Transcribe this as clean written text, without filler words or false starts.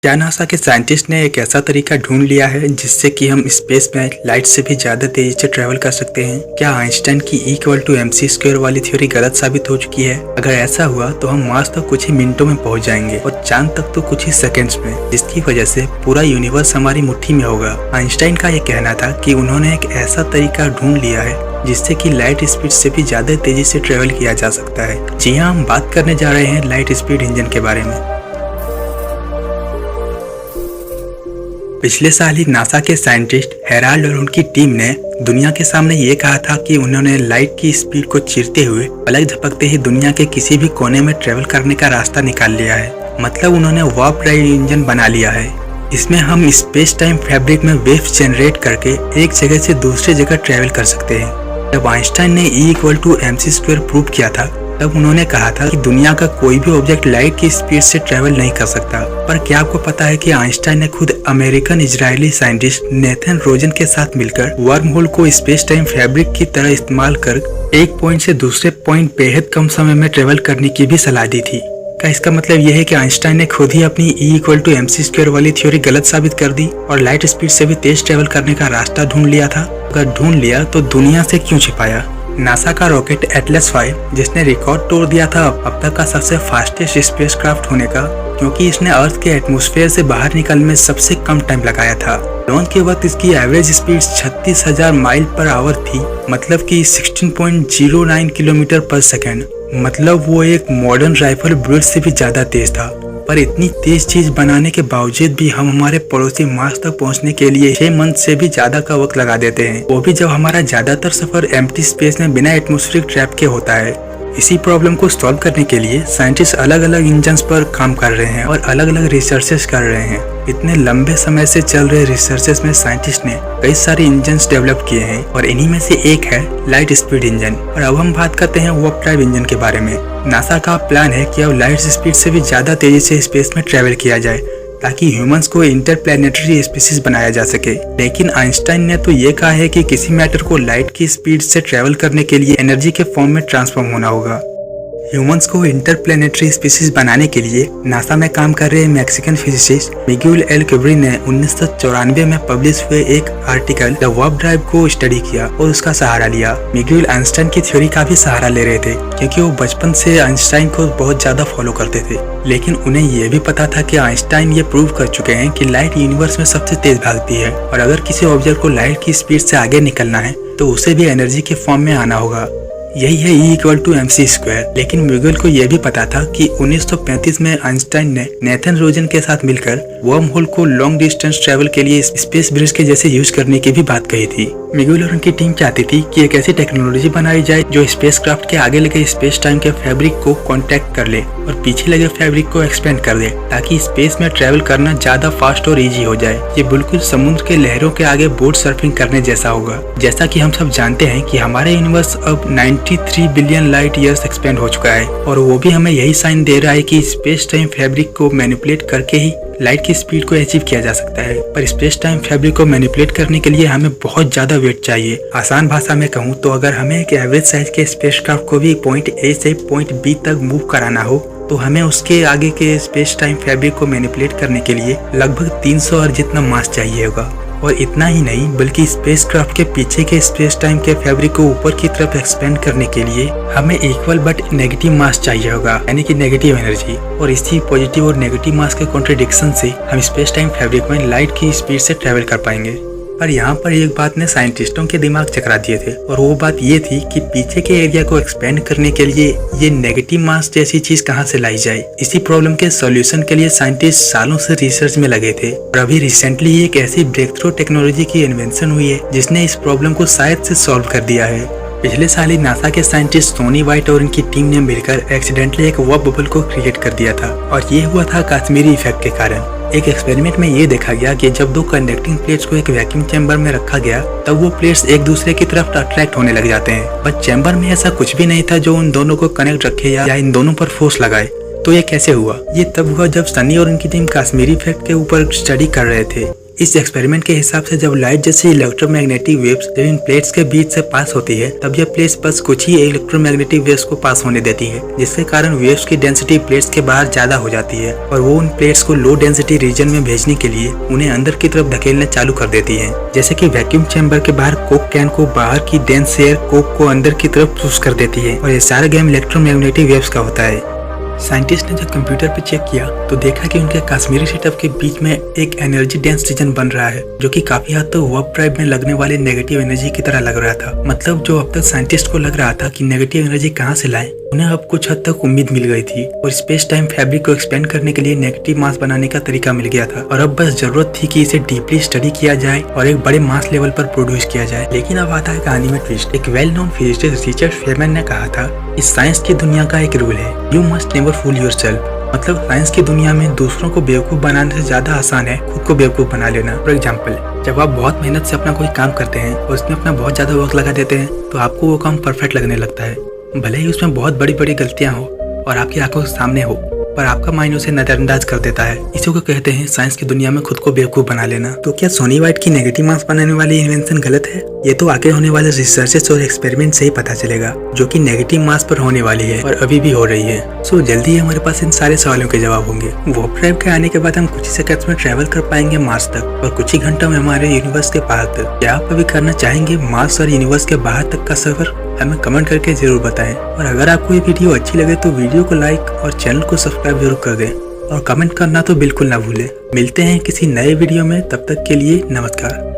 क्या नासा के साइंटिस्ट ने एक ऐसा तरीका ढूंढ लिया है जिससे कि हम स्पेस में लाइट से भी ज्यादा तेजी से ट्रेवल कर सकते हैं? क्या आइंस्टाइन की E=mc² वाली थ्योरी गलत साबित हो चुकी है? अगर ऐसा हुआ तो हम मार्स तक कुछ ही मिनटों में पहुंच जाएंगे और चांद तक तो कुछ ही सेकंड्स में, जिसकी वजह से पूरा यूनिवर्स हमारी मुट्ठी में होगा। आइंस्टाइन का ये कहना था कि उन्होंने एक ऐसा तरीका ढूंढ लिया है जिससे कि लाइट स्पीड से भी ज्यादा तेजी से ट्रेवल किया जा सकता है। जी हाँ, हम बात करने जा रहे हैं लाइट स्पीड इंजन के बारे में। पिछले साल ही नासा के साइंटिस्ट हेराल्ड और उनकी टीम ने दुनिया के सामने ये कहा था कि उन्होंने लाइट की स्पीड को चीरते हुए पलक झपकते ही दुनिया के किसी भी कोने में ट्रेवल करने का रास्ता निकाल लिया है। मतलब उन्होंने वार्प ड्राइव इंजन बना लिया है। इसमें हम स्पेस टाइम फैब्रिक में वेव्स जनरेट करके एक जगह से दूसरी जगह ट्रेवल कर सकते हैं। जब आइंस्टाइन ने E=mc² प्रूव किया था तब उन्होंने कहा था कि दुनिया का कोई भी ऑब्जेक्ट लाइट की स्पीड से ट्रेवल नहीं कर सकता। पर क्या आपको पता है कि आइंस्टाइन ने खुद अमेरिकन इजरायली साइंटिस्ट नेथन रोजन के साथ मिलकर वर्म होल को स्पेस टाइम फैब्रिक की तरह इस्तेमाल कर एक पॉइंट से दूसरे पॉइंट बेहद कम समय में ट्रेवल करने की भी सलाह दी थी। क्या इसका मतलब यह है कि आइंस्टाइन ने खुद ही अपनी E=mc² वाली थ्योरी गलत साबित कर दी और लाइट स्पीड से भी तेज ट्रेवल करने का रास्ता ढूंढ लिया था? अगर ढूंढ लिया तो दुनिया से क्यों छिपाया? नासा का रॉकेट एटलस 5, जिसने रिकॉर्ड तोड़ दिया था अब तक का सबसे फास्टेस्ट स्पेसक्राफ्ट होने का, क्योंकि इसने अर्थ के एटमॉस्फेयर से बाहर निकलने में सबसे कम टाइम लगाया था। लॉन्च के वक्त इसकी average speed 36,000 mile per hour थी, मतलब कि 16.09 किलोमीटर पर सेकेंड। मतलब वो एक मॉडर्न राइफल बुलेट से भी ज्यादा तेज था। पर इतनी तेज चीज बनाने के बावजूद भी हम हमारे पड़ोसी मार्स तक पहुंचने के लिए 6 मंथ से भी ज्यादा का वक्त लगा देते हैं, वो भी जब हमारा ज्यादातर सफर एम्प्टी स्पेस में बिना एटमॉस्फेरिक ट्रैप के होता है। इसी प्रॉब्लम को सॉल्व करने के लिए साइंटिस्ट अलग अलग इंजन्स पर काम कर रहे हैं और अलग अलग रिसर्चेस कर रहे हैं। इतने लंबे समय से चल रहे रिसर्चेस में साइंटिस्ट ने कई सारे इंजन्स डेवलप किए हैं और इन्हीं में से एक है लाइट स्पीड इंजन। और अब हम बात करते हैं वार्प ड्राइव इंजन के बारे में। नासा का प्लान है कि अब लाइट स्पीड से भी ज्यादा तेजी से स्पेस में ट्रेवल किया जाए ताकि ह्यूमंस को इंटरप्लैनेटरी स्पीसीज बनाया जा सके। लेकिन आइंस्टाइन ने तो ये कहा है कि किसी मैटर को लाइट की स्पीड से ट्रेवल करने के लिए एनर्जी के फॉर्म में ट्रांसफॉर्म होना होगा। ह्यूमंस को इंटरप्लैनेटरी स्पीसीज बनाने के लिए नासा में काम कर रहे मैक्सिकन फिजिसिस्ट मिगुएल एल कैब्री ने 1994 में पब्लिश हुए एक आर्टिकल द वार्प ड्राइव को स्टडी किया और उसका सहारा लिया। मिगुएल आइंस्टाइन की थ्योरी का भी सहारा ले रहे थे क्योंकि वो बचपन से आइंस्टाइन को बहुत ज्यादा फॉलो करते थे। लेकिन उन्हें यह भी पता था कि आइंस्टाइन ये प्रूव कर चुके हैं कि लाइट यूनिवर्स में सबसे तेज भागती है और अगर किसी ऑब्जेक्ट को लाइट की स्पीड से आगे निकलना है तो उसे भी एनर्जी के फॉर्म में आना होगा। यही है E=mc²। लेकिन मिगुएल को यह भी पता था कि 1935 में आइंस्टाइन ने नेथन रोजन के साथ मिलकर वर्म होल को लॉन्ग डिस्टेंस ट्रेवल के लिए स्पेस ब्रिज के जैसे यूज करने की भी बात कही थी। मिगुएल और उनकी टीम चाहती थी कि एक ऐसी टेक्नोलॉजी बनाई जाए जो स्पेसक्राफ्ट के आगे लगे स्पेस टाइम के फैब्रिक को कॉन्टैक्ट कर ले और पीछे लगे फैब्रिक को एक्सपेंड कर दे ताकि स्पेस में ट्रेवल करना ज्यादा फास्ट और इजी हो जाए। ये बिल्कुल समुद्र के लहरों के आगे बोट सर्फिंग करने जैसा होगा। जैसा कि हम सब जानते हैं कि हमारा यूनिवर्स अब 93 बिलियन लाइट ईयर्स एक्सपेंड हो चुका है और वो भी हमें यही साइन दे रहा है कि स्पेस टाइम फैब्रिक को मैनिपुलेट करके ही लाइट की स्पीड को अचीव किया जा सकता है। पर स्पेस टाइम फैब्रिक को मैनिपुलेट करने के लिए हमें बहुत ज्यादा वेट चाहिए। आसान भाषा में कहूँ तो अगर हमें एक एवरेज साइज के स्पेसक्राफ्ट को भी पॉइंट A से पॉइंट B तक मूव कराना हो तो हमें उसके आगे के स्पेस टाइम फैब्रिक को मैनिपुलेट करने के लिए लगभग 300 अर्थ जितना मास चाहिए होगा। और इतना ही नहीं बल्कि स्पेसक्राफ्ट के पीछे के स्पेस टाइम के फैब्रिक को ऊपर की तरफ एक्सपेंड करने के लिए हमें इक्वल बट नेगेटिव मास चाहिए होगा, यानी कि नेगेटिव एनर्जी। और इसी पॉजिटिव और नेगेटिव मास के कॉन्ट्रडिक्शन से हम स्पेस टाइम फैब्रिक में लाइट की स्पीड से ट्रेवल कर पाएंगे। पर यहाँ पर एक बात ने साइंटिस्टों के दिमाग चकरा दिए थे और वो बात ये थी कि पीछे के एरिया को एक्सपेंड करने के लिए ये नेगेटिव मास जैसी चीज कहाँ से लाई जाए। इसी प्रॉब्लम के सॉल्यूशन के लिए साइंटिस्ट सालों से रिसर्च में लगे थे और अभी रिसेंटली एक ऐसी ब्रेक थ्रू टेक्नोलॉजी की इन्वेंशन हुई है जिसने इस प्रॉब्लम को शायद से सॉल्व कर दिया है। पिछले साल ही नासा के साइंटिस्ट सोनी वाइट और उनकी टीम ने मिलकर एक्सीडेंटली एक वार्प बबल को क्रिएट कर दिया था और ये हुआ था कश्मीरी इफेक्ट के कारण। एक एक्सपेरिमेंट में ये देखा गया कि जब दो कंडक्टिंग प्लेट्स को एक वैक्यूम चैम्बर में रखा गया तब वो प्लेट्स एक दूसरे की तरफ अट्रैक्ट होने लग जाते हैं। पर चैम्बर में ऐसा कुछ भी नहीं था जो उन दोनों को कनेक्ट रखे या इन दोनों पर फोर्स लगाए। तो ये कैसे हुआ? ये तब हुआ जब सनी और उनकी टीम कश्मीरी इफेक्ट के ऊपर स्टडी कर रहे थे। इस एक्सपेरिमेंट के हिसाब से जब लाइट जैसी इलेक्ट्रोमैग्नेटिक वेव्स जब इन प्लेट्स के बीच से पास होती है, तब यह प्लेट्स बस कुछ ही इलेक्ट्रोमैग्नेटिक वेव्स को पास होने देती है, जिसके कारण वेव्स की डेंसिटी प्लेट्स के बाहर ज्यादा हो जाती है और वो उन प्लेट्स को लो डेंसिटी रीजन में भेजने के लिए उन्हें अंदर की तरफ धकेलना चालू कर देती है। जैसे कि वैक्यूम चैम्बर के बाहर कोक कैन को बाहर की डेंस एयर कोक को अंदर की तरफ पुश कर देती है और ये सारा गेम इलेक्ट्रोमैग्नेटिक वेव्स का होता है। साइंटिस्ट ने जब कंप्यूटर पे चेक किया तो देखा कि उनके कश्मीरी सेटअप के बीच में एक एनर्जी डेंस रीजन बन रहा है, जो कि काफी हद तक वर्प ड्राइव में लगने वाले नेगेटिव एनर्जी की तरह लग रहा था। मतलब जो अब तक साइंटिस्ट को लग रहा था कि नेगेटिव एनर्जी कहाँ से लाएं, उन्हें अब कुछ हद तक उम्मीद मिल गई थी और स्पेस टाइम फैब्रिक को एक्सपेंड करने के लिए नेगेटिव मास बनाने का तरीका मिल गया था और अब बस जरूरत थी कि इसे डीपली स्टडी किया जाए और एक बड़े मास लेवल पर प्रोड्यूस किया जाए। लेकिन अब आता है कहानी में ट्विस्ट। एक वेल नोन फिजिसिस्ट रिचर्ड फेयरमैन ने कहा था, इस साइंस की दुनिया का एक रूल है, you must never fool yourself. मतलब साइंस की दुनिया में दूसरों को बेवकूफ बनाने से ज्यादा आसान है खुद को बेवकूफ बना लेना। फॉर एग्जाम्पल, जब आप बहुत मेहनत से अपना कोई काम करते हैं और उसमें अपना बहुत ज्यादा वक्त लगा देते हैं तो आपको वो काम परफेक्ट लगने लगता है, भले ही उसमें बहुत बड़ी बड़ी गलतियां हो और आपकी आंखों के सामने हो, पर आपका माइंड उसे नजरअंदाज कर देता है। इसी को कहते हैं साइंस की दुनिया में खुद को बेवकूफ बना लेना। तो क्या सोनी वाइट की नेगेटिव मास बनाने वाली इन्वेंशन गलत है? ये तो आगे होने वाले रिसर्चेस और एक्सपेरिमेंट से ही पता चलेगा, जो कि नेगेटिव मास पर होने वाली है और अभी भी हो रही है। सो जल्दी ही हमारे पास इन सारे सवालों के जवाब होंगे। वॉर्प ड्राइव के आने के बाद हम कुछ ही सेकंड्स में ट्रैवल कर पाएंगे मार्स तक और कुछ ही घंटों में हमारे यूनिवर्स के बाहर तक। क्या आप अभी करना चाहेंगे मार्स और यूनिवर्स के बाहर तक का सफर? हमें कमेंट करके जरूर बताएं। और अगर आपको ये वीडियो अच्छी लगे तो वीडियो को लाइक और चैनल को सब्सक्राइब जरूर कर दें और कमेंट करना तो बिल्कुल ना भूलें। मिलते हैं किसी नए वीडियो में, तब तक के लिए नमस्कार।